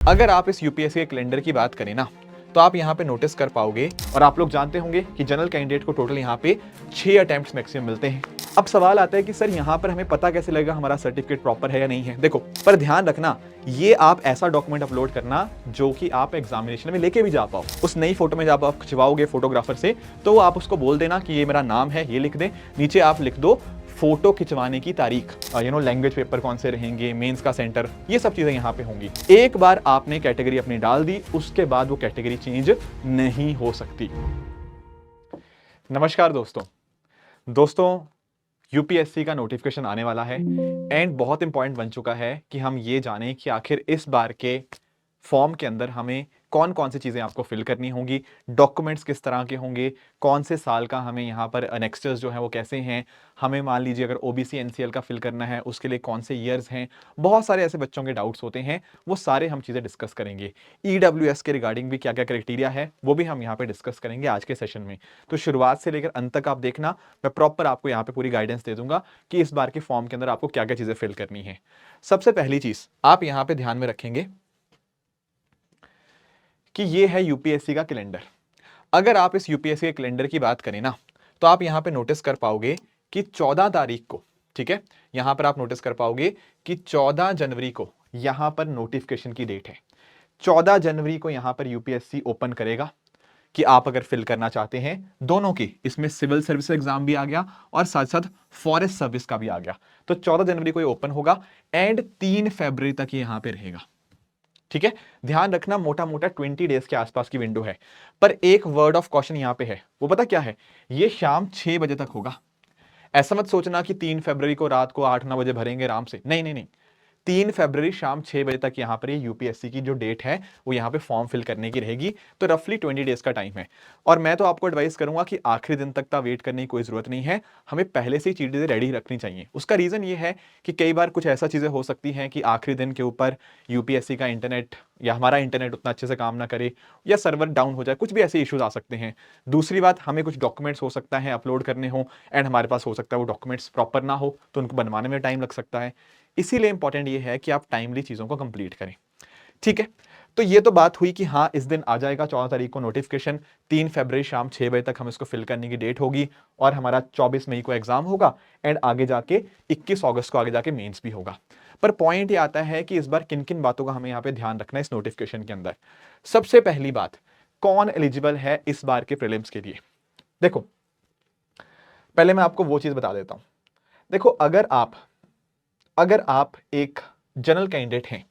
अगर आप इस यूपीएससी के कैलेंडर की बात करें ना, तो आप यहाँ पे नोटिस कर पाओगे और आप लोग जानते होंगे कि जनरल कैंडिडेट को टोटल यहाँ पे 6 अटेम्प्ट्स मैक्सिमम मिलते हैं। अब सवाल आता है कि सर यहाँ पर हमें पता कैसे लगेगा हमारा सर्टिफिकेट प्रॉपर है या नहीं है। देखो, पर ध्यान रखना, ये आप ऐसा डॉक्यूमेंट अपलोड करना जो कि आप एग्जामिनेशन में लेके भी जा पाओ। उस नई फोटो में जब आप खिंचवाओगे फोटोग्राफर से, तो आप उसको बोल देना कि ये मेरा नाम है, ये लिख दे, नीचे आप लिख दो फोटो खिंचवाने की तारीख, लैंग्वेज पेपर कौन से रहेंगे, मेंस का सेंटर, ये सब चीजें यहाँ पे होंगी। एक बार आपने कैटेगरी अपनी डाल दी, उसके बाद वो कैटेगरी चेंज नहीं हो सकती। नमस्कार दोस्तों, यूपीएससी का नोटिफिकेशन आने वाला है एंड बहुत इंपॉर्टेंट बन चुका है कि हम ये जानें कि आखिर इस बार के फॉर्म के अंदर हमें कौन कौन सी चीज़ें आपको फिल करनी होंगी, डॉक्यूमेंट्स किस तरह के होंगे, कौन से साल का हमें यहाँ पर अनेक्स्टर्स जो है वो कैसे हैं, हमें मान लीजिए अगर ओबीसी एनसीएल का फिल करना है उसके लिए कौन से ईयर्स हैं। बहुत सारे ऐसे बच्चों के डाउट्स होते हैं, वो सारे हम चीज़ें डिस्कस करेंगे। ईडब्ल्यूएस के रिगार्डिंग भी क्या क्या क्राइटेरिया है वो भी हम यहाँ पे डिस्कस करेंगे आज के सेशन में। तो शुरुआत से लेकर अंत तक आप देखना, मैं प्रॉपर आपको यहाँ पे पूरी गाइडेंस दे दूंगा कि इस बार के फॉर्म के अंदर आपको क्या क्या चीज़ें फिल करनी है। सबसे पहली चीज़ आप यहाँ पे ध्यान में रखेंगे कि ये है यूपीएससी का कैलेंडर। अगर आप इस यूपीएससी के कैलेंडर की बात करें ना, तो आप यहां पे नोटिस कर पाओगे कि 14 तारीख को, ठीक है, यहां पर आप नोटिस कर पाओगे कि 14 जनवरी को यहां पर नोटिफिकेशन की डेट है। 14 जनवरी को यहां पर यूपीएससी ओपन करेगा कि आप अगर फिल करना चाहते हैं दोनों की, इसमें सिविल सर्विस एग्जाम भी आ गया और साथ साथ फॉरेस्ट सर्विस का भी आ गया। तो 14 जनवरी को ये ओपन होगा एंड 3 फरवरी तक यहां पे रहेगा। ठीक है, ध्यान रखना, मोटा मोटा 20 डेज के आसपास की विंडो है। पर एक वर्ड ऑफ कॉशन यहां पे है, वो पता क्या है, ये शाम 6 बजे तक होगा। ऐसा मत सोचना कि 3 फरवरी को रात को 8-9 बजे भरेंगे आराम से, नहीं नहीं नहीं, 3 फरवरी शाम 6 बजे तक यहां पर ये यूपीएससी की जो डेट है वो यहां पे फॉर्म फिल करने की रहेगी। तो रफली 20 डेज का टाइम है और मैं तो आपको एडवाइस करूंगा कि आखिरी दिन तक का वेट करने की कोई जरूरत नहीं है, हमें पहले से ही चीजें रेडी रखनी चाहिए। उसका रीजन ये है कि कई बार कुछ ऐसा चीजें हो सकती हैं कि आखिरी दिन के ऊपर यूपीएससी का इंटरनेट या हमारा इंटरनेट उतना अच्छे से काम ना करे या सर्वर डाउन हो जाए, कुछ भी ऐसे इश्यूज आ सकते हैं। दूसरी बात, हमें कुछ डॉक्यूमेंट्स हो सकता है अपलोड करने हो एंड हमारे पास हो सकता है वो डॉक्यूमेंट्स प्रॉपर ना हो, तो उनको बनवाने में टाइम लग सकता है। इसीलिए इंपॉर्टेंट ये है कि आप टाइमली चीजों को कंप्लीट करें। ठीक है, तो ये तो बात हुई कि हाँ इस दिन आ जाएगा 14 तारीख को नोटिफिकेशन, 3 फरवरी शाम 6 बजे तक हम इसको फिल करने की डेट होगी और हमारा 24 मई को एग्जाम होगा एंड आगे जाके 21 अगस्त को आगे जाके मेंस भी होगा। पर पॉइंट ये आता है कि इस बार किन किन बातों का हमें यहाँ पे ध्यान रखना है इस नोटिफिकेशन के अंदर। सबसे पहली बात, कौन एलिजिबल है इस बार के प्रीलिम्स के लिए। देखो, पहले मैं आपको वो चीज बता देता हूं। देखो, अगर आप एक जनरल कैंडिडेट हैं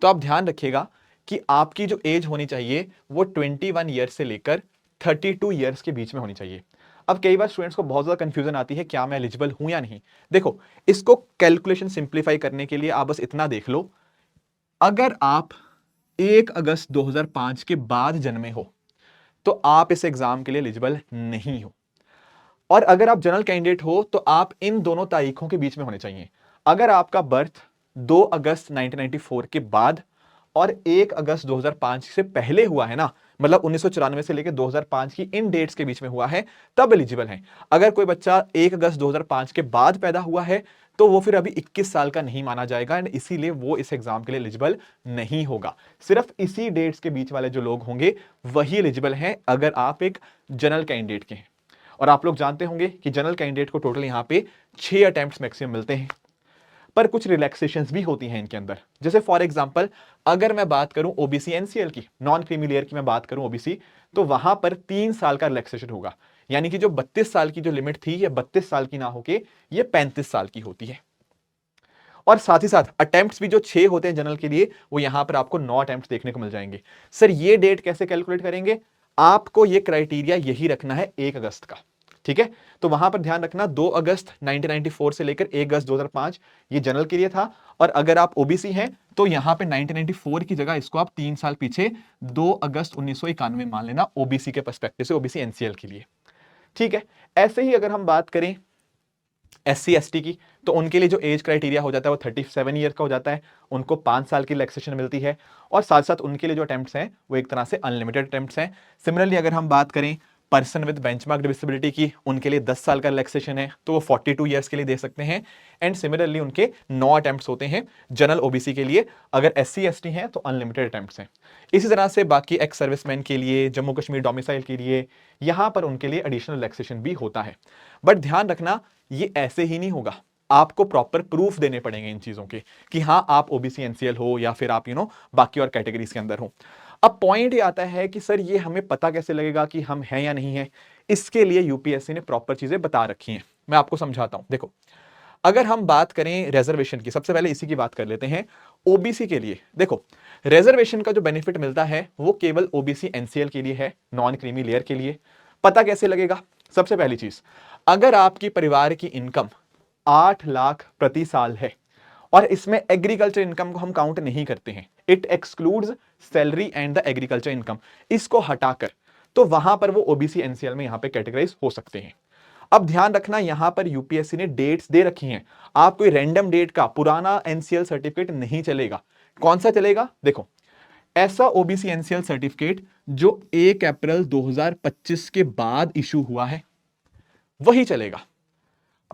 तो आप ध्यान रखिएगा कि आपकी जो एज होनी चाहिए वो 21 ईयर्स से लेकर 32 ईयर्स के बीच में होनी चाहिए। अब कई बार स्टूडेंट्स को बहुत ज्यादा कंफ्यूजन आती है क्या मैं एलिजिबल हूं या नहीं। देखो, इसको कैलकुलेशन सिंप्लीफाई करने के लिए आप बस इतना देख लो, अगर आप 1 अगस्त 2005 के बाद जन्मे हो तो आप इस एग्जाम के लिए एलिजिबल नहीं हो, और अगर आप जनरल कैंडिडेट हो तो आप इन दोनों तारीखों के बीच में होने चाहिए। अगर आपका बर्थ 2 अगस्त 1994 के बाद और 1 अगस्त 2005 से पहले हुआ है ना, मतलब 1994 से लेकर 2005 की इन डेट्स के बीच में हुआ है, तब एलिजिबल है। अगर कोई बच्चा 1 अगस्त 2005 के बाद पैदा हुआ है तो वो फिर अभी 21 साल का नहीं माना जाएगा एंड इसीलिए वो इस एग्जाम के लिए एलिजिबल नहीं होगा। सिर्फ इसी डेट्स के बीच वाले जो लोग होंगे वही एलिजिबल हैं अगर आप एक जनरल कैंडिडेट के हैं। और आप लोग जानते होंगे कि जनरल कैंडिडेट को टोटल यहां पे 6 अटेम्प्ट्स मैक्सिमम मिलते हैं, पर कुछ रिलैक्सेशंस भी होती हैं इनके अंदर। जैसे फॉर एग्जांपल, अगर मैं बात करूं ओबीसी एनसीएल की, नॉन क्रीमी लेयर की मैं बात करूं ओबीसी, तो वहां पर 3 साल का रिलैक्सेशन होगा, यानी कि जो 32 साल की जो लिमिट थी ये 32 साल की ना होके ये 35 साल की होती है। और साथ ही साथ अटेम्प्ट्स भी जो 6 होते हैं जनरल के लिए, वो यहां पर आपको 9 अटेम्प्ट्स देखने को मिल जाएंगे। सर ये डेट कैसे कैलकुलेट करेंगे, आपको ये क्राइटेरिया यही रखना है 1 अगस्त का। ठीक है, तो वहां पर ध्यान रखना 2 अगस्त 1994 से लेकर 1 अगस्त 2005 ये जनरल के लिए था, और अगर आप ओबीसी हैं तो यहां पे 1994 की जगह इसको आप 3 साल पीछे 2 अगस्त 1991 मान लेना, ओबीसी के पर्सपेक्टिव से, ओबीसी एनसीएल के लिए। ठीक है, ऐसे ही अगर हम बात करें एससी एसटी की, तो उनके लिए जो एज क्राइटेरिया हो जाता है वो 37 ईयर का हो जाता है, उनको 5 साल की रिलैक्सेशन मिलती है, और साथ साथ उनके लिए जो अटेम्प्ट्स हैं वो एक तरह से अनलिमिटेड अटेम्प्ट्स हैं। सिमिलरली अगर हम बात करें पर्सन विद बेंचमार्क डिसेबिलिटी की उनके लिए 10 साल का रिलैक्सेशन है, तो वो 42 ईयर्स के लिए दे सकते हैं। एंड सिमिलरली उनके 9 अटेम्प्ट्स होते हैं जनरल ओबीसी के लिए। अगर SC ST हैं तो अनलिमिटेड अटेम्प्ट्स हैं। इसी तरह से बाकी एक्स सर्विसमैन के लिए, जम्मू कश्मीर डोमिसाइल के लिए, यहां पर उनके लिए एडिशनल रिलैक्सेशन भी होता है। बट ध्यान रखना, ये ऐसे ही नहीं होगा, आपको प्रॉपर प्रूफ देने पड़ेंगे इन चीजों के कि हाँ आप ओबीसी एनसीएल हो या फिर आप बाकी और कैटेगरीज के अंदर हो। अब पॉइंट ये आता है कि सर ये हमें पता कैसे लगेगा कि हम हैं या नहीं हैं। इसके लिए यूपीएससी ने प्रॉपर चीजें बता रखी हैं, मैं आपको समझाता हूं। देखो, अगर हम बात करें रिजर्वेशन की, सबसे पहले इसी की बात कर लेते हैं। ओबीसी के लिए देखो, रिजर्वेशन का जो बेनिफिट मिलता है वो केवल ओबीसी एनसीएल के लिए है, नॉन क्रीमी लेयर के लिए। पता कैसे लगेगा? सबसे पहली चीज, अगर आपकी परिवार की इनकम 8 लाख प्रति साल है और इसमें एग्रीकल्चर इनकम को हम काउंट नहीं करते हैं, it excludes salary and the agriculture income, इसको हटाकर, तो वहां पर वो ओबीसी एनसीएल में यहां पे कैटेगराइज हो सकते हैं। अब ध्यान रखना, यहां पर यूपीएससी ने डेट्स दे रखी हैं, आप कोई रैंडम डेट का पुराना एनसीएल सर्टिफिकेट नहीं चलेगा। कौन सा चलेगा? देखो, ऐसा ओबीसी एनसीएल सर्टिफिकेट जो 1 अप्रैल 2025 के बाद इशू हुआ है वही चलेगा।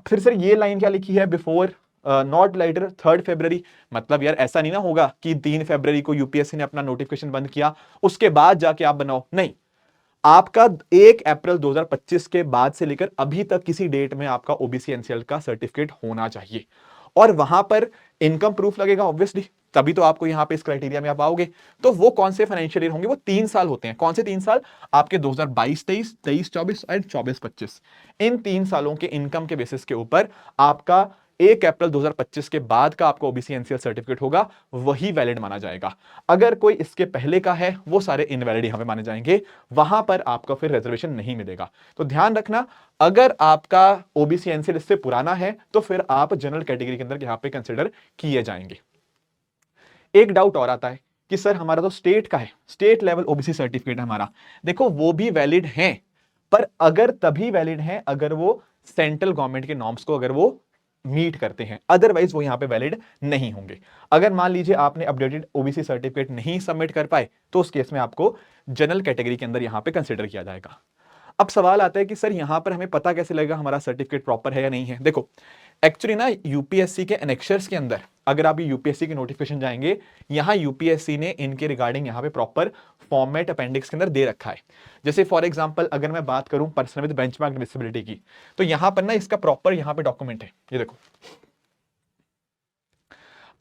फिर सर ये लाइन क्या लिखी है? बिफोर नॉट लाइटर 3 फरवरी, मतलब यार ऐसा नहीं ना होगा कि 3 फरवरी को यूपीएससी ने अपना नोटिफिकेशन बंद किया उसके बाद जाके आप बनाओ, नहीं, आपका 1 अप्रैल 2025 के बाद से लेकर अभी तक किसी डेट में आपका ओबीसी एनसीएल का सर्टिफिकेट होना चाहिए। और वहां पर इनकम प्रूफ लगेगा ऑब्वियसली, तभी तो आपको यहां पे इस क्राइटेरिया में आप आओगे। तो वो कौन से फाइनेंशियल ईयर होंगे? वो 3 साल होते हैं। कौन से 3 साल? आपके 2022-23, 23-24 और 24-25, इन 3 सालों के इनकम के बेसिस के ऊपर आपका 1 अप्रैल 2025 के बाद का आपका ओबीसी एनसीएल सर्टिफिकेट होगा, वही वैलिड माना जाएगा। अगर कोई इसके पहले का है वो सारे इनवैलिड यहां पे माने जाएंगे, वहां पर आपका फिर रिजर्वेशन नहीं मिलेगा। तो ध्यान रखना, अगर आपका ओबीसी एनसीएल इससे पुराना है तो फिर आप जनरल कैटेगरी के अंदर यहां पे कंसिडर किए जाएंगे। एक डाउट और आता है कि सर हमारा तो स्टेट का है, स्टेट लेवल ओबीसी सर्टिफिकेट है हमारा, देखो वो भी वैलिड है, पर अगर तभी वैलिड है अगर वो सेंट्रल गवर्नमेंट के नॉर्म्स को अगर वो मीट करते हैं, अदरवाइज वो यहां पे वैलिड नहीं होंगे। अगर मान लीजिए आपने अपडेटेड ओबीसी सर्टिफिकेट नहीं सबमिट कर पाए तो उस केस में आपको जनरल कैटेगरी के अंदर यहां पे कंसिडर किया जाएगा। अब सवाल आता है कि सर यहां पर हमें पता कैसे लगेगा हमारा सर्टिफिकेट प्रॉपर है या नहीं है? देखो, एक्चुअली ना यूपीएससी के एनेक्चर्स के अंदर, अगर आप यूपीएससी के नोटिफिकेशन जाएंगे, यहां यूपीएससी ने इनके रिगार्डिंग यहां पे प्रॉपर फॉर्मेट अपेंडिक्स के अंदर दे रखा है। जैसे फॉर एग्जांपल अगर मैं बात करूं पर्सन विद बेंचमार्क डिसेबिलिटी की, तो यहां पर ना इसका प्रॉपर यहां पे डॉक्यूमेंट है, ये देखो।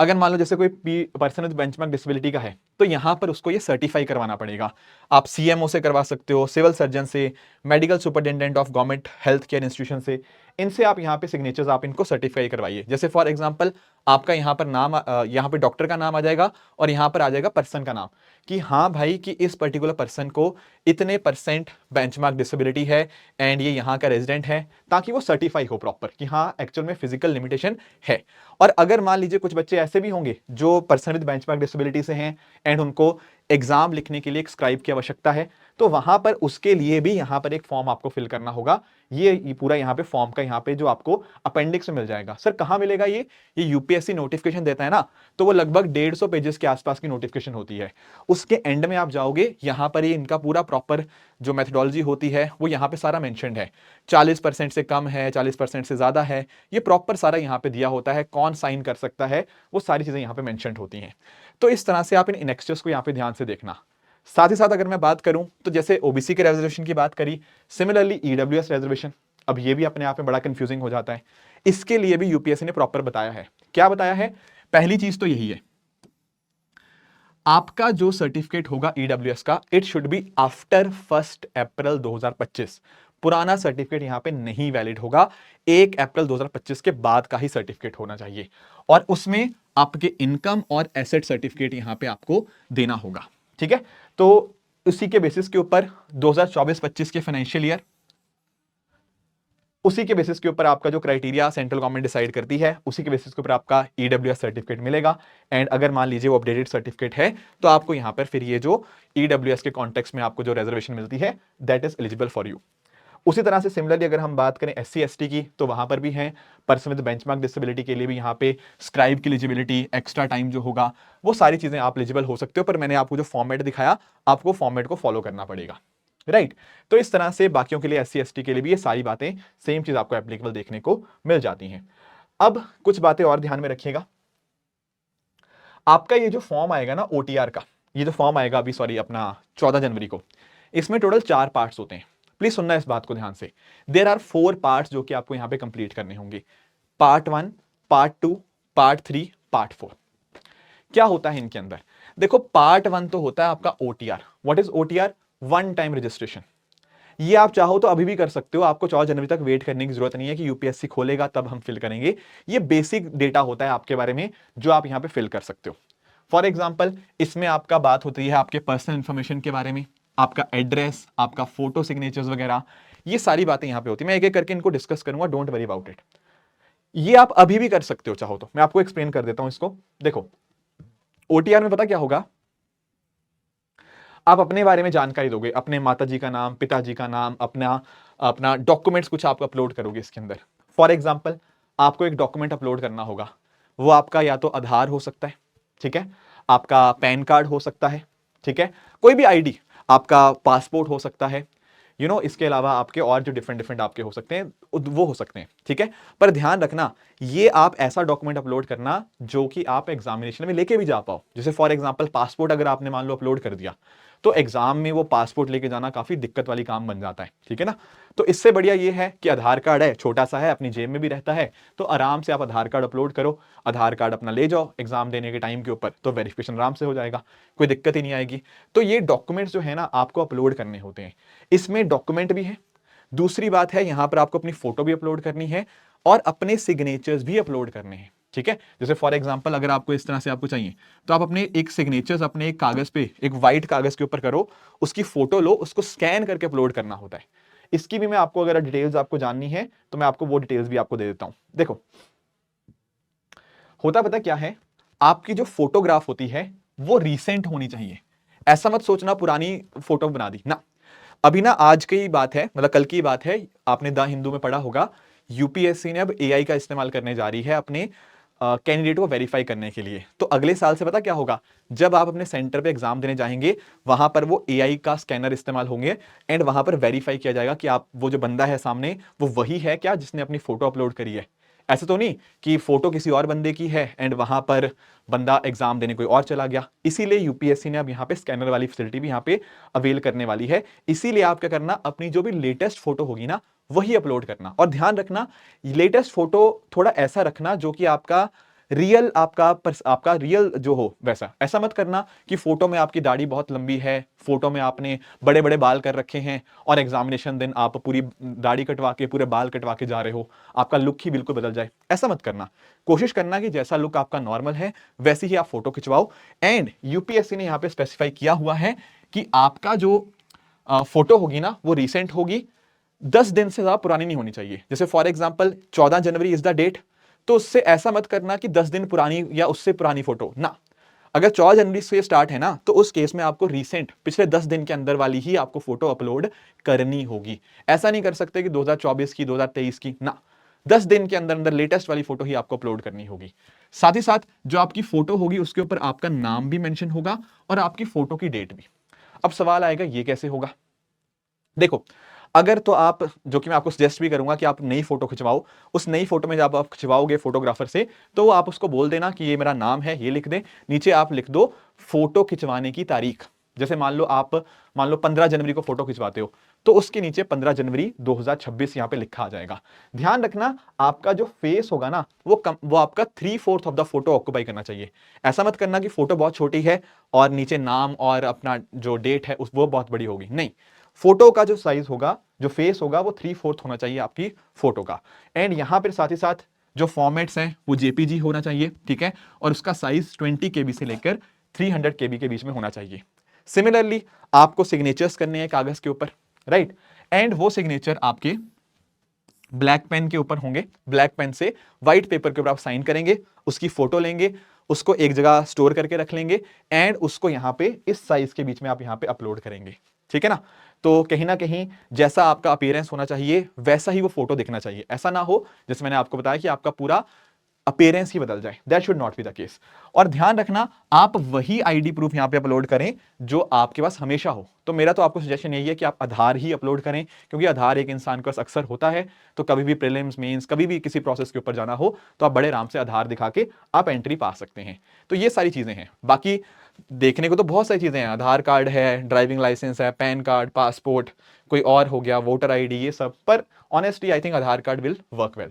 अगर मान लो जैसे कोई पर्सन विद बेंचमार्क डिसेबिलिटी का है तो यहां पर उसको ये सर्टिफाई करवाना पड़ेगा। आप सीएमओ से करवा सकते हो, सिविल सर्जन से, medical superintendent of government health care institution से, इनसे आप यहाँ पे सिग्नेचर्स आप इनको सर्टिफाई करवाइए। जैसे फॉर एग्जांपल आपका यहाँ पर नाम, यहाँ पे डॉक्टर का नाम आ जाएगा और यहाँ पर आ जाएगा पर्सन का नाम, कि हाँ भाई कि इस पर्टिकुलर पर्सन को इतने % बेंचमार्क डिसेबिलिटी है एंड ये यहाँ का रेजिडेंट है, ताकि वो सर्टिफाई हो प्रॉपर कि हाँ एक्चुअल में फिजिकल लिमिटेशन है। और अगर मान लीजिए कुछ बच्चे ऐसे भी होंगे जो पर्सन विद बेंचमार्क डिसेबिलिटी से हैं एंड उनको एग्जाम लिखने के लिए एक स्क्राइब की आवश्यकता है, तो वहां पर उसके लिए भी यहां पर एक फॉर्म आपको फिल करना होगा। ये पूरा यहां पे फॉर्म का यहां पे जो आपको अपेंडिक्स में मिल जाएगा। सर कहां मिलेगा? ये यूपीएससी नोटिफिकेशन देता है ना, तो वो लगभग 150 पेजेस के आसपास की नोटिफिकेशन होती है। उसके एंड में आप जाओगे, यहां पर ये इनका पूरा प्रॉपर जो मेथडोलॉजी होती है वो यहां पे सारा मेंशन्ड है। 40% से कम है, 40% से ज्यादा है, ये प्रॉपर सारा यहां पे दिया होता है। कौन साइन कर सकता है, वो सारी चीजें यहां पे मेंशन्ड होती हैं। तो इस तरह से आप इन इनेक्स्चर्स को यहां पे ध्यान से देखना। साथ ही साथ अगर मैं बात करूं तो जैसे ओबीसी के रिजर्वेशन की बात करी, सिमिलरली ईडब्ल्यूएस रिजर्वेशन, अब ये भी अपने आप में बड़ा कंफ्यूजिंग हो जाता है। इसके लिए भी यूपीएससी ने प्रॉपर बताया है। क्या बताया है? पहली चीज तो यही है, आपका जो सर्टिफिकेट होगा ईडब्ल्यूएस का, इट शुड बी आफ्टर 1 अप्रैल 2025। पुराना सर्टिफिकेट यहां पे नहीं वैलिड होगा, 1 अप्रैल 2025 के बाद का ही सर्टिफिकेट होना चाहिए। और उसमें आपके इनकम और एसेट सर्टिफिकेट यहां पे आपको देना होगा, ठीक है? तो उसी के बेसिस के ऊपर 2024-25 के फाइनेंशियल ईयर, उसी के बेसिस के ऊपर आपका जो क्राइटेरिया सेंट्रल गवर्नमेंट डिसाइड करती है, उसी के बेसिस के ऊपर आपका ईडब्ल्यूएस सर्टिफिकेट मिलेगा। एंड अगर मान लीजिए वो अपडेटेड सर्टिफिकेट है तो आपको यहां पर फिर ये जो ईडब्ल्यूएस के कॉन्टेक्स्ट में आपको जो रिजर्वेशन मिलती है, that is eligible for you. उसी तरह से सिमिलरली अगर हम बात करें SC ST की, तो वहां पर भी है पर्सन विद बेंचमार्क डिसेबिलिटी के लिए भी यहाँ पे स्क्राइब की एलिजिबिलिटी, एक्स्ट्रा टाइम जो होगा, वो सारी चीजें आप एलिजिबल हो सकते हो। पर मैंने आपको जो फॉर्मेट दिखाया, आपको फॉर्मेट को फॉलो करना पड़ेगा। राइट। तो इस तरह से बाकियों के लिए, SC ST के लिए भी ये सारी बातें सेम चीज आपको एप्लीकेबल देखने को मिल जाती हैं। अब कुछ बातें और ध्यान में रखिएगा। आपका ये जो फॉर्म आएगा ना OTR का, ये जो फॉर्म आएगा अभी, सॉरी अपना 14 जनवरी को, इसमें टोटल 4 पार्ट्स होते हैं। प्लीज सुनना इस बात को ध्यान से। देयर आर 4 पार्ट्स जो कि आपको यहां पे कंप्लीट करने होंगे। Part 1, part 2, part 3, part 4। क्या होता है इनके अंदर? देखो, पार्ट 1 तो होता है आपका OTR। What is OTR? One time registration. ये आप चाहो तो अभी भी कर सकते हो, आपको 14 जनवरी तक वेट करने की जरूरत नहीं है कि यूपीएससी खोलेगा तब हम फिल करेंगे। ये बेसिक डेटा होता है आपके बारे में जो आप यहां पे फिल कर सकते हो। फॉर एग्जाम्पल, इसमें आपका बात होती है आपके पर्सनल इंफॉर्मेशन के बारे में, आपका एड्रेस, आपका फोटो सिग्नेचर्स वगैरह, ये सारी बातें यहां पे होती है। मैं एक एक करके इनको डिस्कस करूंगा, डोंट वरी अबाउट इट। ये आप अभी भी कर सकते हो चाहो तो। मैं आपको एक्सप्लेन कर देता हूं इसको। देखो, OTR में पता क्या होगा, आप अपने बारे में जानकारी दोगे, अपने माताजी का नाम, पिताजी का नाम, अपना अपना डॉक्यूमेंट्स कुछ आप अपलोड करोगे इसके अंदर। फॉर एग्जांपल, आपको एक डॉक्यूमेंट अपलोड करना होगा, वो आपका या तो आधार हो सकता है, ठीक है, आपका पैन कार्ड हो सकता है, ठीक है, कोई भी आईडी, आपका पासपोर्ट हो सकता है, इसके अलावा आपके और जो डिफरेंट डिफरेंट आपके हो सकते हैं वो हो सकते हैं, ठीक है। पर ध्यान रखना, ये आप ऐसा डॉक्यूमेंट अपलोड करना जो कि आप एग्जामिनेशन में लेके भी जा पाओ। जैसे फॉर एग्जांपल पासपोर्ट अगर आपने मान लो अपलोड कर दिया, तो एग्जाम में वो पासपोर्ट लेके जाना काफी दिक्कत वाली काम बन जाता है, ठीक है ना। तो इससे बढ़िया ये है कि आधार कार्ड है, छोटा सा है, अपनी जेब में भी रहता है, तो आराम से आप आधार कार्ड अपलोड करो, आधार कार्ड अपना ले जाओ एग्जाम देने के टाइम के ऊपर, तो वेरिफिकेशन आराम से हो जाएगा, कोई दिक्कत ही नहीं आएगी। तो ये डॉक्यूमेंट्स जो है ना आपको अपलोड करने होते हैं। इसमें डॉक्यूमेंट भी है, दूसरी बात है यहां पर आपको अपनी फोटो भी अपलोड करनी है और अपने सिग्नेचर्स भी अपलोड करने हैं, ठीक है। जैसे फॉर एग्जांपल, अगर आपको इस तरह से आपको चाहिए, तो आप अपने एक सिग्नेचर्स अपने एक कागज पे, एक व्हाइट कागज के ऊपर करो, उसकी फोटो लो, उसको स्कैन करके अपलोड करना होता है। इसकी भी मैं आपको अगर डिटेल्स आपको जाननी है तो मैं आपको वो डिटेल्स भी आपको दे देता हूं। देखो, होता पता क्या है, आपकी जो फोटोग्राफ होती है वो रीसेंट होनी चाहिए। ऐसा मत सोचना पुरानी फोटो बना दी ना। अभी ना आज की बात है, मतलब कल की बात है, आपने द हिंदू में पढ़ा होगा, यूपीएससी ने अब एआई का इस्तेमाल करने जा रही है अपने कैंडिडेट को वेरीफाई करने के लिए। तो अगले साल से पता क्या होगा, जब आप अपने सेंटर पे एग्जाम देने जाएंगे, वहां पर वो एआई का स्कैनर इस्तेमाल होंगे एंड वहां पर वेरीफाई किया जाएगा कि आप, वो जो बंदा है सामने, वो वही है क्या जिसने अपनी फोटो अपलोड करी है। ऐसा तो नहीं कि फोटो किसी और बंदे की है एंड वहां पर बंदा एग्जाम देने कोई और चला गया। इसीलिए यूपीएससी ने अब यहाँ पे स्कैनर वाली फैसिलिटी भी यहाँ पे अवेल करने वाली है। इसीलिए आप क्या करना, अपनी जो भी लेटेस्ट फोटो होगी ना वही अपलोड करना। और ध्यान रखना, लेटेस्ट फोटो थोड़ा ऐसा रखना जो कि आपका रियल, आपका रियल जो हो वैसा। ऐसा मत करना कि फोटो में आपकी दाढ़ी बहुत लंबी है, फोटो में आपने बड़े बड़े बाल कर रखे हैं और एग्जामिनेशन दिन आप पूरी दाढ़ी कटवा के, पूरे बाल कटवा के जा रहे हो, आपका लुक ही बिल्कुल बदल जाए। ऐसा मत करना। कोशिश करना कि जैसा लुक आपका नॉर्मल है वैसे ही आप फोटो खिंचवाओ। एंड यूपीएससी ने यहां पे स्पेसिफाई किया हुआ है कि आपका जो फोटो होगी ना वो रिसेंट होगी, 10 दिन से ज्यादा पुरानी नहीं होनी चाहिए। जैसे for example 14 January is the date, तो उससे ऐसा मत करना कि 10 दिन पुरानी या उससे पुरानी फोटो ना। अगर 14 जनवरी से स्टार्ट है ना, तो उस केस में आपको रिसेंट पिछले 10 दिन के अंदर वाली ही आपको फोटो अपलोड करनी होगी। ऐसा नहीं कर सकते कि 2024 की, 2023 की ना, 10 दिन के अंदर अंदर लेटेस्ट वाली फोटो ही आपको अपलोड करनी होगी। साथ ही साथ जो आपकी फोटो होगी उसके ऊपर आपका नाम भी मेंशन होगा और आपकी फोटो की डेट भी। अब सवाल आएगा ये कैसे होगा। देखो, अगर तो आप, जो कि मैं आपको सजेस्ट भी करूंगा कि आप नई फोटो खिंचवाओ, उस नई फोटो में जब आप खिंचवाओगे फोटोग्राफर से, तो आप उसको बोल देना कि ये मेरा नाम है, ये लिख दे, नीचे आप लिख दो फोटो खिंचवाने की तारीख। जैसे मान लो 15 जनवरी को फोटो खिंचवाते हो, तो उसके नीचे 15 जनवरी 2026 यहां पे लिखा आ जाएगा। ध्यान रखना, आपका जो फेस होगा ना वो आपका 3/4 ऑफ द फोटो ऑक्युपाई करना चाहिए। ऐसा मत करना कि फोटो बहुत छोटी है और नीचे नाम और अपना जो डेट है वो बहुत बड़ी होगी, नहीं। फोटो का जो साइज होगा, जो फेस होगा, वो 3/4 होना चाहिए आपकी फोटो का। एंड यहां पर साथ ही साथ जो फॉर्मेट्स हैं वो जेपीजी होना चाहिए, ठीक है, और उसका साइज 20 KB से लेकर 300 KB के बीच में होना चाहिए। सिमिलरली आपको सिग्नेचर्स करने हैं कागज के ऊपर, राइट, एंड वो सिग्नेचर आपके ब्लैक पेन के ऊपर होंगे। ब्लैक पेन से व्हाइट पेपर के ऊपर आप साइन करेंगे, उसकी फोटो लेंगे, उसको एक जगह स्टोर करके रख लेंगे एंड उसको यहां पे इस साइज के बीच में आप यहां पे अपलोड करेंगे, ठीक है ना। तो कहीं ना कहीं जैसा आपका अपीयरेंस होना चाहिए वैसा ही वो फोटो दिखना चाहिए। ऐसा ना हो, जैसे मैंने आपको बताया कि आपका पूरा अपीयरेंस ही बदल जाए, that should not be the case. और ध्यान रखना आप वही आईडी प्रूफ यहां पे अपलोड करें जो आपके पास हमेशा हो। तो मेरा तो आपको सजेशन यही है कि आप आधार ही अपलोड करें, क्योंकि आधार एक इंसान के पास अक्सर होता है, तो कभी भी प्रीलिम्स मेंस कभी भी किसी प्रोसेस के ऊपर जाना हो तो आप बड़े आराम से आधार दिखा के आप एंट्री पा सकते हैं। तो ये सारी चीजें हैं। बाकी देखने को तो बहुत सारी चीजें हैं, आधार कार्ड है, ड्राइविंग लाइसेंस है, पैन कार्ड, पासपोर्ट, कोई और हो गया, वोटर आईडी, ये सब, पर honestly I think Aadhaar card will work well.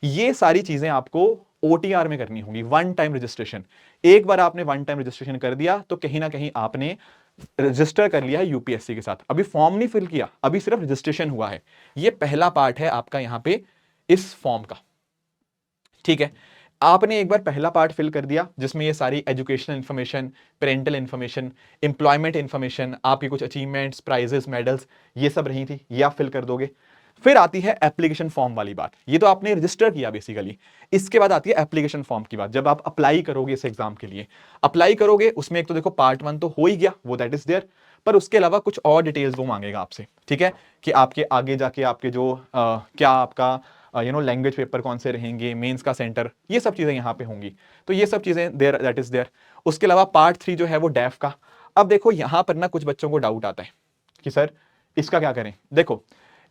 ये सारी चीजें आपको ओटीआर में करनी होगी, वन टाइम रजिस्ट्रेशन। एक बार आपने वन टाइम रजिस्ट्रेशन कर दिया तो कहीं ना कहीं आपने रजिस्टर कर लिया है यूपीएससी के साथ। अभी फॉर्म नहीं फिल किया, अभी सिर्फ रजिस्ट्रेशन हुआ है। ये पहला पार्ट है आपका यहां पे इस फॉर्म का, ठीक है। आपने एक बार पहला पार्ट फिल कर दिया जिसमें ये सारी educational information, parental information, employment information, आपकी कुछ अचीवमेंट्स, प्राइजेस, मेडल्स, ये सब रही थी, ये आप फिल कर दोगे। फिर आती है एप्लीकेशन फॉर्म वाली बात, ये तो आपने रजिस्टर किया बेसिकली। इसके बाद आती है एप्लीकेशन फॉर्म की बात, जब आप अप्लाई करोगे इस एग्जाम के लिए। अप्लाई करोगे उसमें एक तो देखो पार्ट 1 तो हो ही गया, वो दैट इज देयर, पर उसके अलावा कुछ और डिटेल्स वो मांगेगा आपसे, ठीक है, कि आपके आगे जाके आपके जो क्या आपका लैंग्वेज पेपर कौन से रहेंगे, मेंस का सेंटर, ये सब चीजें यहाँ पे होंगी। तो ये सब चीजें देयर, दैट इज देयर। उसके अलावा पार्ट 3 जो है वो डेफ का। अब देखो यहाँ पर ना कुछ बच्चों को डाउट आता है कि सर इसका क्या करें। देखो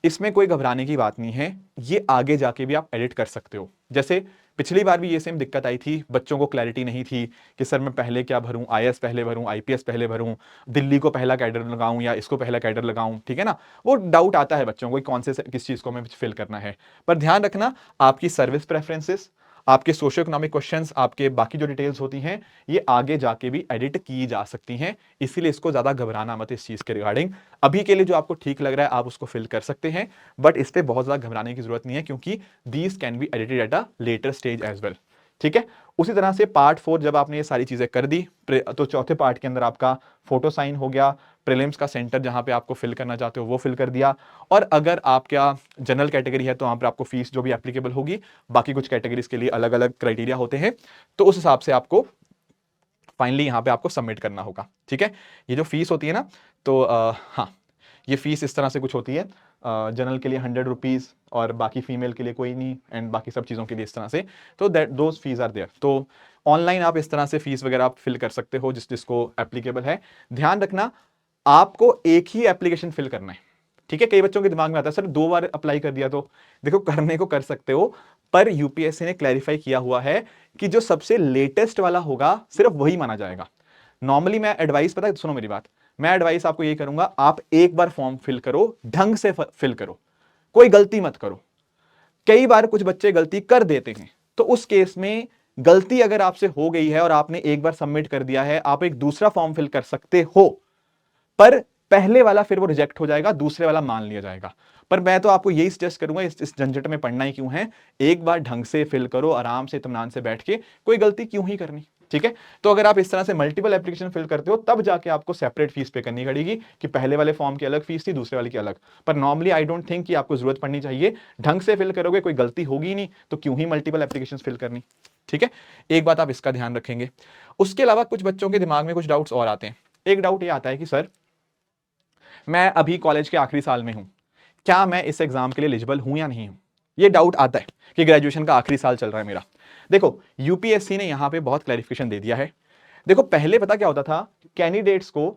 इसमें कोई घबराने की बात नहीं है, ये आगे जाके भी आप एडिट कर सकते हो। जैसे पिछली बार भी ये सेम दिक्कत आई थी, बच्चों को क्लैरिटी नहीं थी कि सर मैं पहले क्या भरूं, आईएएस पहले भरूं, आईपीएस पहले भरूं, दिल्ली को पहला कैडर लगाऊं या इसको पहला कैडर लगाऊं, ठीक है ना। वो डाउट आता है बच्चों को कौन से किस चीज को मैं फिल करना है। पर ध्यान रखना आपकी सर्विस प्रेफरेंसेस, आपके सोशियो इकोनॉमिक क्वेश्चंस, आपके बाकी जो डिटेल्स होती हैं ये आगे जाके भी एडिट की जा सकती हैं, इसीलिए इसको ज्यादा घबराना मत इस चीज के रिगार्डिंग। अभी के लिए जो आपको ठीक लग रहा है आप उसको फिल कर सकते हैं, बट इस पे बहुत ज्यादा घबराने की जरूरत नहीं है, क्योंकि these can be edited at a later stage as well, ठीक है। उसी तरह से पार्ट 4 जब आपने ये सारी चीजें कर दी तो चौथे पार्ट के अंदर आपका फोटो साइन हो गया, प्रीलिम्स का सेंटर जहां पे आपको फिल करना चाहते हो वो फिल कर दिया, और अगर आपका जनरल कैटेगरी है तो वहां पर आपको फीस जो भी एप्लीकेबल होगी, बाकी कुछ कैटेगरीज के लिए अलग अलग क्राइटेरिया होते हैं, तो उस हिसाब से आपको फाइनली यहां पे आपको सबमिट करना होगा, ठीक है। ये जो फीस होती है ना, तो हाँ ये फीस इस तरह से कुछ होती है, जनरल के लिए 100 रुपीज और बाकी फीमेल के लिए कोई नहीं, एंड बाकी सब चीज़ों के लिए इस तरह से, तो that those fees are there. तो ऑनलाइन आप इस तरह से फीस वगैरह आप फिल कर सकते हो जिसको एप्लीकेबल है। ध्यान रखना आपको एक ही एप्लीकेशन फिल करना है, ठीक है। कई बच्चों के दिमाग में आता है सर 2 बार अप्लाई कर दिया, तो देखो करने को कर सकते हो, पर यूपीएससी ने क्लैरिफाई किया हुआ है कि जो सबसे लेटेस्ट वाला होगा सिर्फ वही माना जाएगा। नॉर्मली मैं एडवाइस, पता है, सुनो मेरी बात, मैं एडवाइस आपको ये करूंगा, आप एक बार फॉर्म फिल करो, ढंग से फिल करो, कोई गलती मत करो। कई बार कुछ बच्चे गलती कर देते हैं, तो उस केस में गलती अगर आपसे हो गई है और आपने एक बार सबमिट कर दिया है, आप एक दूसरा फॉर्म फिल कर सकते हो, पर पहले वाला फिर वो रिजेक्ट हो जाएगा, दूसरे वाला मान लिया जाएगा। पर मैं तो आपको यही सजेस्ट करूंगा, इस झंझट में पढ़ना ही क्यों है, एक बार ढंग से फिल करो, आराम से इत्मीनान से बैठ के, कोई गलती क्यों ही करनी, ठीक है। तो अगर आप इस तरह से मल्टीपल एप्लीकेशन फिल करते हो तब जाके आपको सेपरेट फीस पे करनी पड़ेगी, कि पहले वाले फॉर्म की अलग फीस थी, दूसरे वाले की अलग। पर नॉर्मली आई डोंट थिंक कि आपको जरूरत पड़नी चाहिए, ढंग से फिल करोगे, कोई गलती होगी नहीं, तो क्यों ही मल्टीपल एप्लीकेशन फिल करनी, ठीक है। एक बात आप इसका ध्यान रखेंगे। उसके अलावा कुछ बच्चों के दिमाग में कुछ डाउट्स और आते हैं। एक डाउट ये आता है कि सर मैं अभी कॉलेज के आखिरी साल में हूं, क्या मैं इस एग्जाम के लिए एलिजिबल हूं या नहीं हूं। ये डाउट आता है कि ग्रेजुएशन का आखिरी साल चल रहा है मेरा। देखो यूपीएससी ने यहां पे बहुत क्लैरिफिकेशन दे दिया है। देखो पहले पता क्या होता था, कैंडिडेट्स को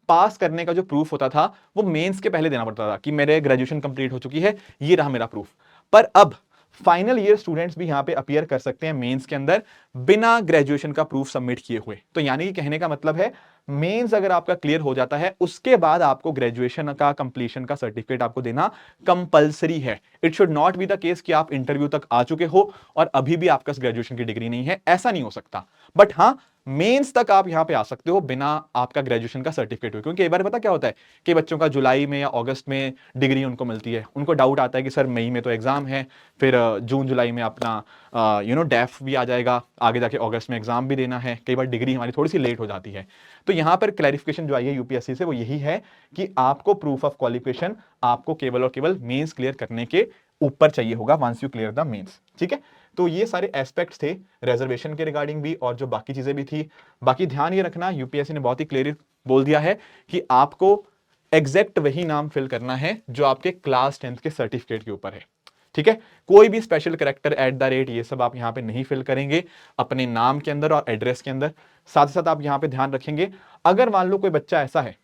पास करने का जो प्रूफ होता था वो मेंस के पहले देना पड़ता था, कि मेरे ग्रेजुएशन कंप्लीट हो चुकी है, ये रहा मेरा प्रूफ। पर अब फाइनल ईयर स्टूडेंट्स भी यहां पे अपीयर कर सकते हैं मेंस के अंदर बिना ग्रेजुएशन का प्रूफ सबमिट किए हुए। तो यानी कि कहने का मतलब है मेंस अगर आपका क्लियर हो जाता है, उसके बाद आपको ग्रेजुएशन का कंप्लीशन का सर्टिफिकेट आपको देना कंपलसरी है। It should not be the case कि आप इंटरव्यू तक आ चुके हो और अभी भी आपका ग्रेजुएशन की डिग्री नहीं है, ऐसा नहीं हो सकता। बट हाँ, मेंस तक आप यहां पे आ सकते हो बिना आपका ग्रेजुएशन का सर्टिफिकेट हो। क्योंकि एक बार पता क्या होता है कि बच्चों का जुलाई में या अगस्त में डिग्री उनको मिलती है, उनको डाउट आता है कि सर मई में तो एग्जाम है, फिर जून जुलाई में अपना डेफ भी आ जाएगा, आगे जाके अगस्त में एग्जाम भी देना है, कई बार डिग्री हमारी थोड़ी सी लेट हो जाती है। तो यहां पर क्लैरिफिकेशन जो आई है यूपीएससी से वो यही है कि आपको प्रूफ ऑफ क्वालिफिकेशन आपको केवल और केवल मेंस क्लियर करने के ऊपर चाहिए होगा, once you clear the mains, ठीक है। तो ये सारे एस्पेक्ट्स थे रिजर्वेशन के रिगार्डिंग भी, और जो बाकी चीजें भी थी। बाकी ध्यान ये रखना, यूपीएससी ने बहुत ही क्लियर बोल दिया है कि आपको एग्जैक्ट वही नाम फिल करना है जो आपके क्लास 10th के सर्टिफिकेट के ऊपर है, ठीक है। कोई भी स्पेशल कैरेक्टर @ ये सब आप यहां पे नहीं फिल करेंगे अपने नाम के अंदर और एड्रेस के अंदर। साथ ही साथ आप यहां पे ध्यान रखेंगे, अगर मान लो कोई बच्चा ऐसा है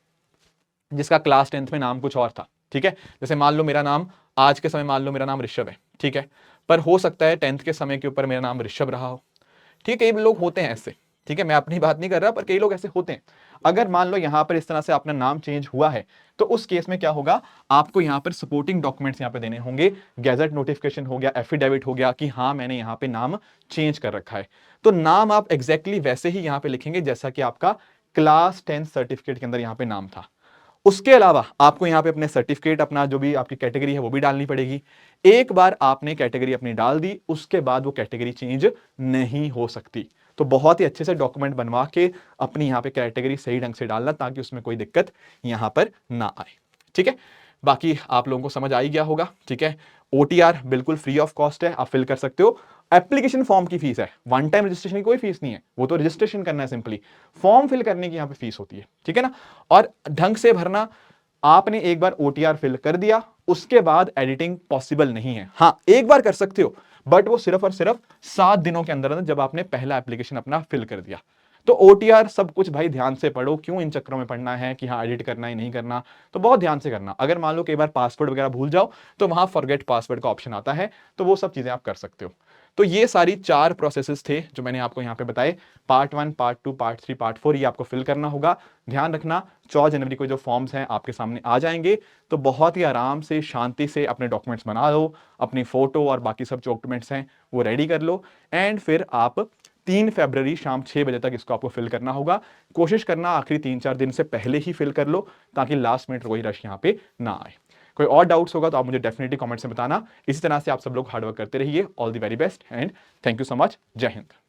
जिसका क्लास 10th में नाम कुछ और था, ठीक है, जैसे मान लो मेरा नाम आज के समय मान लो मेरा नाम ऋषभ है, ठीक है, पर हो सकता है 10th के समय के ऊपर मेरा नाम ऋषभ रहा हो, ठीक है, कई लोग होते हैं ऐसे, ठीक है, मैं अपनी बात नहीं कर रहा पर कई लोग ऐसे होते हैं। अगर मान लो यहां पर इस तरह से अपना नाम चेंज हुआ है तो उस केस में क्या होगा, आपको यहां पर सपोर्टिंग डॉक्यूमेंट्स यहां पे देने होंगे, गैजेट नोटिफिकेशन हो गया, एफिडेविट हो गया कि हाँ मैंने यहां पे नाम चेंज कर रखा है। तो नाम आप एग्जैक्टली वैसे ही यहां पे लिखेंगे जैसा कि आपका क्लास 10 सर्टिफिकेट के अंदर यहां पे नाम था। उसके अलावा आपको यहां पे अपने सर्टिफिकेट, अपना जो भी आपकी कैटेगरी है वो भी डालनी पड़ेगी। एक बार आपने कैटेगरी अपनी डाल दी उसके बाद वो कैटेगरी चेंज नहीं हो सकती। तो बहुत ही अच्छे से डॉक्यूमेंट बनवा के अपनी यहां पे कैटेगरी सही ढंग से डालना ताकि उसमें कोई दिक्कत यहां पर ना आए, ठीक है। बाकी आप लोगों को समझ आ ही गया होगा, ठीक है। OTR बिल्कुल फ्री ऑफ कॉस्ट है, आप फिल कर सकते हो। एप्लीकेशन फॉर्म की फीस है, वन टाइम रजिस्ट्रेशन की कोई फीस नहीं है, वो तो रजिस्ट्रेशन करना है सिंपली, फॉर्म फिल करने की यहां पे फीस होती है, ठीक है ना। और ढंग से भरना, आपने एक बार OTR फिल कर दिया उसके बाद एडिटिंग पॉसिबल नहीं है। हाँ एक बार कर सकते हो बट वो सिर्फ और सिर्फ 7 दिनों के अंदर जब आपने पहला एप्लीकेशन अपना फिल कर दिया। तो OTR सब कुछ भाई ध्यान से पढ़ो, क्यों इन चक्करों में पढ़ना है कि हाँ एडिट करना है नहीं करना, तो बहुत ध्यान से करना। अगर मान लो कई बार पासवर्ड वगैरह भूल जाओ तो वहां फॉरगेट पासवर्ड का ऑप्शन आता है, तो वो सब चीजें आप कर सकते हो। तो ये सारी 4 प्रोसेसेस थे जो मैंने आपको यहाँ पे बताए, पार्ट 1, पार्ट 2, पार्ट 3, पार्ट 4, ये आपको फिल करना होगा। ध्यान रखना 14 जनवरी को जो फॉर्म्स हैं आपके सामने आ जाएंगे, तो बहुत ही आराम से शांति से अपने डॉक्यूमेंट्स बना लो, अपनी फोटो और बाकी सब डॉक्यूमेंट्स हैं वो रेडी कर लो, एंड फिर आप 3 फरवरी शाम 6 बजे तक इसको आपको फिल करना होगा। कोशिश करना आखिरी 3-4 दिन से पहले ही फिल कर लो ताकि लास्ट मिनट कोई रश यहाँ पे ना आए। कोई और डाउट्स होगा तो आप मुझे डेफिनेटली कमेंट्स में बताना। इसी तरह से आप सब लोग हार्डवर्क करते रहिए। All the very best and thank you so much. जय हिंद।